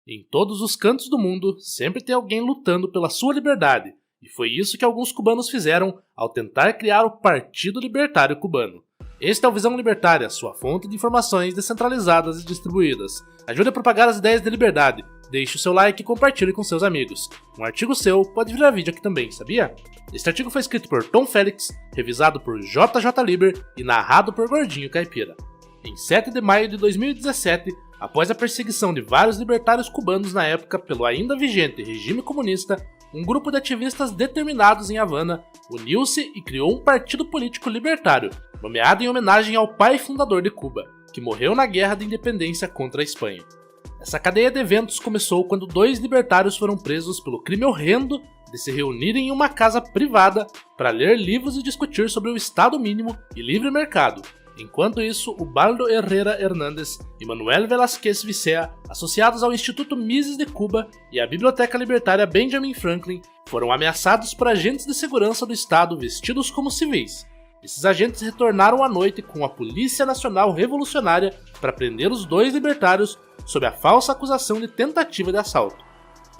Em todos os cantos do mundo, sempre tem alguém lutando pela sua liberdade, e foi isso que alguns cubanos fizeram ao tentar criar o Partido Libertário Cubano. Este é o Visão Libertária, sua fonte de informações descentralizadas e distribuídas. Ajude a propagar as ideias de liberdade, deixe o seu like e compartilhe com seus amigos. Um artigo seu pode virar vídeo aqui também, sabia? Este artigo foi escrito por Tom Félix, revisado por JJ Liber e narrado por Gordinho Caipira. Em 7 de maio de 2017, após a perseguição de vários libertários cubanos na época pelo ainda vigente regime comunista, um grupo de ativistas determinados em Havana uniu-se e criou um partido político libertário, nomeado em homenagem ao pai fundador de Cuba, que morreu na Guerra de Independência contra a Espanha. Essa cadeia de eventos começou quando 2 libertários foram presos pelo crime horrendo de se reunirem em uma casa privada para ler livros e discutir sobre o Estado mínimo e livre mercado. Enquanto isso, Ubaldo Herrera Hernández e Manuel Velázquez Vicea, associados ao Instituto Mises de Cuba e à Biblioteca Libertária Benjamin Franklin, foram ameaçados por agentes de segurança do Estado vestidos como civis. Esses agentes retornaram à noite com a Polícia Nacional Revolucionária para prender os 2 libertários sob a falsa acusação de tentativa de assalto.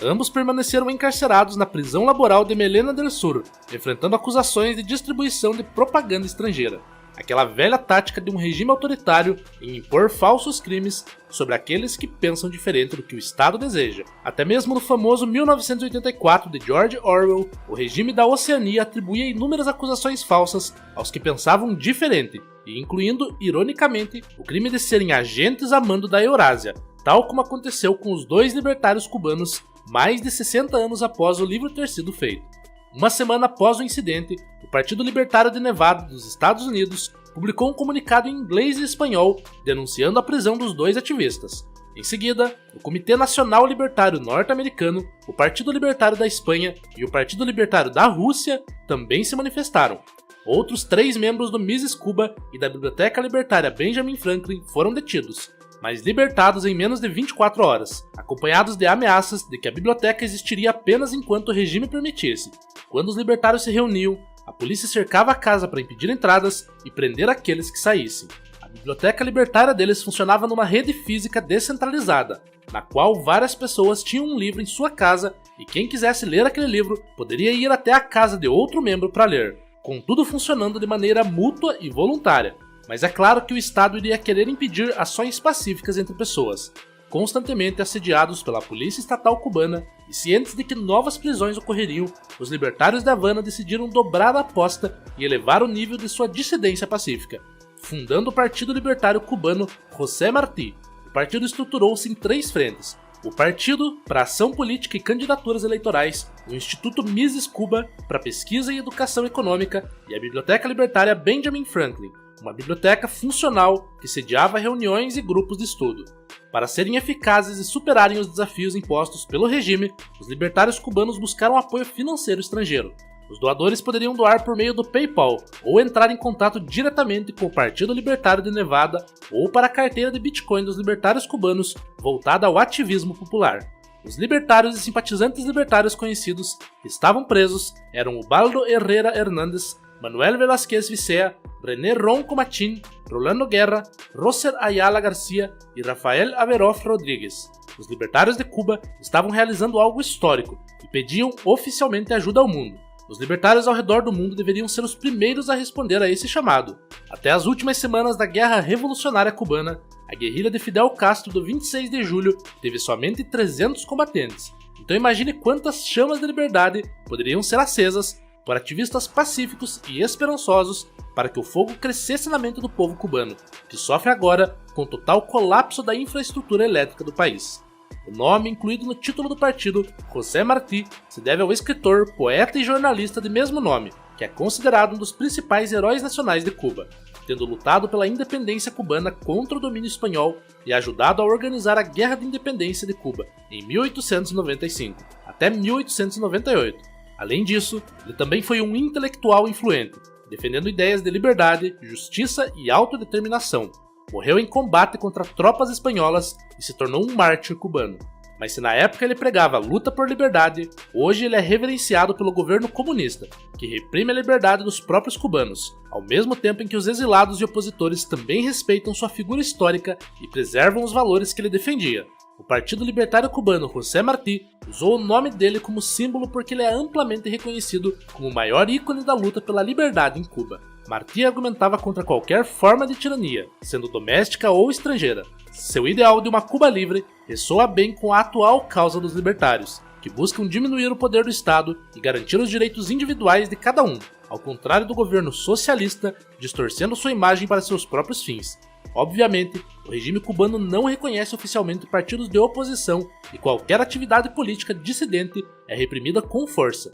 Ambos permaneceram encarcerados na prisão laboral de Melena del Sur, enfrentando acusações de distribuição de propaganda estrangeira. Aquela velha tática de um regime autoritário em impor falsos crimes sobre aqueles que pensam diferente do que o Estado deseja. Até mesmo no famoso 1984 de George Orwell, o regime da Oceania atribuía inúmeras acusações falsas aos que pensavam diferente, e incluindo, ironicamente, o crime de serem agentes a mando da Eurásia, tal como aconteceu com os 2 libertários cubanos mais de 60 anos após o livro ter sido feito. Uma semana após o incidente, o Partido Libertário de Nevada dos Estados Unidos publicou um comunicado em inglês e espanhol denunciando a prisão dos 2 ativistas. Em seguida, o Comitê Nacional Libertário Norte-Americano, o Partido Libertário da Espanha e o Partido Libertário da Rússia também se manifestaram. Outros 3 membros do Mises Cuba e da Biblioteca Libertária Benjamin Franklin foram detidos, mas libertados em menos de 24 horas, acompanhados de ameaças de que a biblioteca existiria apenas enquanto o regime permitisse. Quando os libertários se reuniam, a polícia cercava a casa para impedir entradas e prender aqueles que saíssem. A biblioteca libertária deles funcionava numa rede física descentralizada, na qual várias pessoas tinham um livro em sua casa e quem quisesse ler aquele livro poderia ir até a casa de outro membro para ler, com tudo funcionando de maneira mútua e voluntária. Mas é claro que o Estado iria querer impedir ações pacíficas entre pessoas, constantemente assediados pela polícia estatal cubana, e cientes de que novas prisões ocorreriam, os libertários de Havana decidiram dobrar a aposta e elevar o nível de sua dissidência pacífica, fundando o Partido Libertário Cubano José Martí. O partido estruturou-se em 3 frentes: o Partido para Ação Política e Candidaturas Eleitorais, o Instituto Mises Cuba para Pesquisa e Educação Econômica e a Biblioteca Libertária Benjamin Franklin, uma biblioteca funcional que sediava reuniões e grupos de estudo. Para serem eficazes e superarem os desafios impostos pelo regime, os libertários cubanos buscaram apoio financeiro estrangeiro. Os doadores poderiam doar por meio do PayPal ou entrar em contato diretamente com o Partido Libertário de Nevada ou para a carteira de Bitcoin dos libertários cubanos voltada ao ativismo popular. Os libertários e simpatizantes libertários conhecidos que estavam presos eram Ubaldo Herrera Hernández, Manuel Velázquez Vicea, René Ronco Machín, Rolando Guerra, Roser Ayala Garcia e Rafael Averof Rodrigues. Os libertários de Cuba estavam realizando algo histórico e pediam oficialmente ajuda ao mundo. Os libertários ao redor do mundo deveriam ser os primeiros a responder a esse chamado. Até as últimas semanas da Guerra Revolucionária Cubana, a guerrilha de Fidel Castro do 26 de julho teve somente 300 combatentes. Então imagine quantas chamas de liberdade poderiam ser acesas por ativistas pacíficos e esperançosos para que o fogo crescesse na mente do povo cubano, que sofre agora com o total colapso da infraestrutura elétrica do país. O nome incluído no título do partido, José Martí, se deve ao escritor, poeta e jornalista de mesmo nome, que é considerado um dos principais heróis nacionais de Cuba, tendo lutado pela independência cubana contra o domínio espanhol e ajudado a organizar a Guerra de Independência de Cuba em 1895 até 1898. Além disso, ele também foi um intelectual influente, defendendo ideias de liberdade, justiça e autodeterminação. Morreu em combate contra tropas espanholas e se tornou um mártir cubano. Mas se na época ele pregava a luta por liberdade, hoje ele é reverenciado pelo governo comunista, que reprime a liberdade dos próprios cubanos, ao mesmo tempo em que os exilados e opositores também respeitam sua figura histórica e preservam os valores que ele defendia. O Partido Libertário Cubano José Martí usou o nome dele como símbolo porque ele é amplamente reconhecido como o maior ícone da luta pela liberdade em Cuba. Martí argumentava contra qualquer forma de tirania, sendo doméstica ou estrangeira. Seu ideal de uma Cuba livre ressoa bem com a atual causa dos libertários, que buscam diminuir o poder do Estado e garantir os direitos individuais de cada um, ao contrário do governo socialista, distorcendo sua imagem para seus próprios fins. Obviamente, o regime cubano não reconhece oficialmente partidos de oposição e qualquer atividade política dissidente é reprimida com força.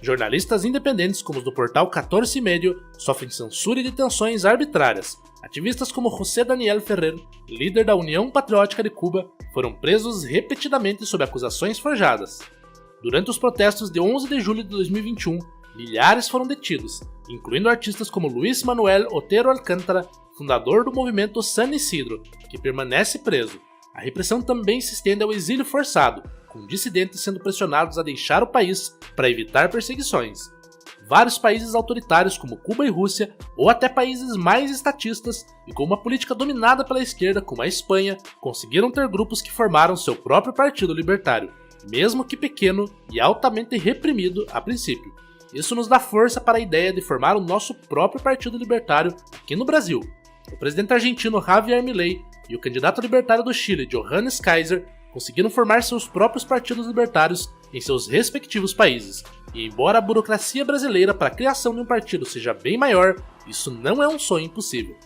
Jornalistas independentes como os do portal 14 Medio sofrem censura e detenções arbitrárias. Ativistas como José Daniel Ferrer, líder da União Patriótica de Cuba, foram presos repetidamente sob acusações forjadas. Durante os protestos de 11 de julho de 2021, milhares foram detidos, incluindo artistas como Luis Manuel Otero Alcântara, fundador do movimento San Isidro, que permanece preso. A repressão também se estende ao exílio forçado, com dissidentes sendo pressionados a deixar o país para evitar perseguições. Vários países autoritários como Cuba e Rússia, ou até países mais estatistas e com uma política dominada pela esquerda como a Espanha, conseguiram ter grupos que formaram seu próprio partido libertário, mesmo que pequeno e altamente reprimido a princípio. Isso nos dá força para a ideia de formar o nosso próprio partido libertário aqui no Brasil. O presidente argentino Javier Milei e o candidato libertário do Chile, Johannes Kaiser, conseguiram formar seus próprios partidos libertários em seus respectivos países, e embora a burocracia brasileira para a criação de um partido seja bem maior, isso não é um sonho impossível.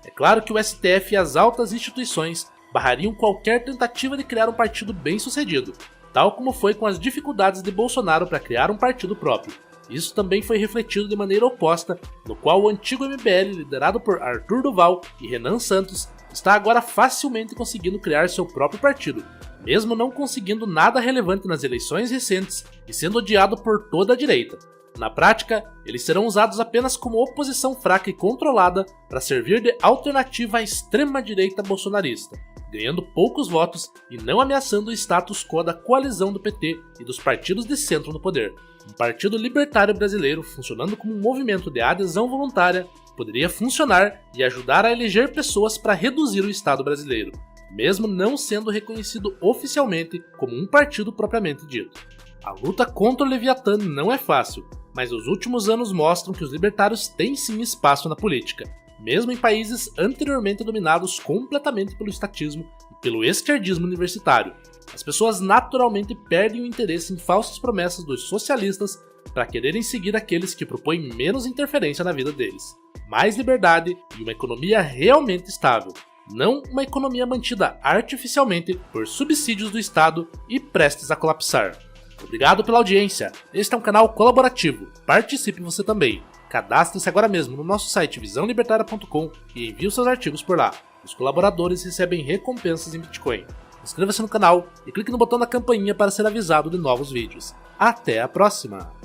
É claro que o STF e as altas instituições barrariam qualquer tentativa de criar um partido bem-sucedido, tal como foi com as dificuldades de Bolsonaro para criar um partido próprio. Isso também foi refletido de maneira oposta, no qual o antigo MBL, liderado por Arthur Duval e Renan Santos, está agora facilmente conseguindo criar seu próprio partido, mesmo não conseguindo nada relevante nas eleições recentes e sendo odiado por toda a direita. Na prática, eles serão usados apenas como oposição fraca e controlada para servir de alternativa à extrema-direita bolsonarista, ganhando poucos votos e não ameaçando o status quo da coalizão do PT e dos partidos de centro no poder. Um partido libertário brasileiro funcionando como um movimento de adesão voluntária poderia funcionar e ajudar a eleger pessoas para reduzir o Estado brasileiro, mesmo não sendo reconhecido oficialmente como um partido propriamente dito. A luta contra o Leviatã não é fácil, mas os últimos anos mostram que os libertários têm sim espaço na política, mesmo em países anteriormente dominados completamente pelo estatismo e pelo esquerdismo universitário. As pessoas naturalmente perdem o interesse em falsas promessas dos socialistas para quererem seguir aqueles que propõem menos interferência na vida deles, mais liberdade e uma economia realmente estável, não uma economia mantida artificialmente por subsídios do Estado e prestes a colapsar. Obrigado pela audiência, este é um canal colaborativo, participe você também. Cadastre-se agora mesmo no nosso site visãolibertaria.com e envie os seus artigos por lá. Os colaboradores recebem recompensas em Bitcoin. Inscreva-se no canal e clique no botão da campainha para ser avisado de novos vídeos. Até a próxima!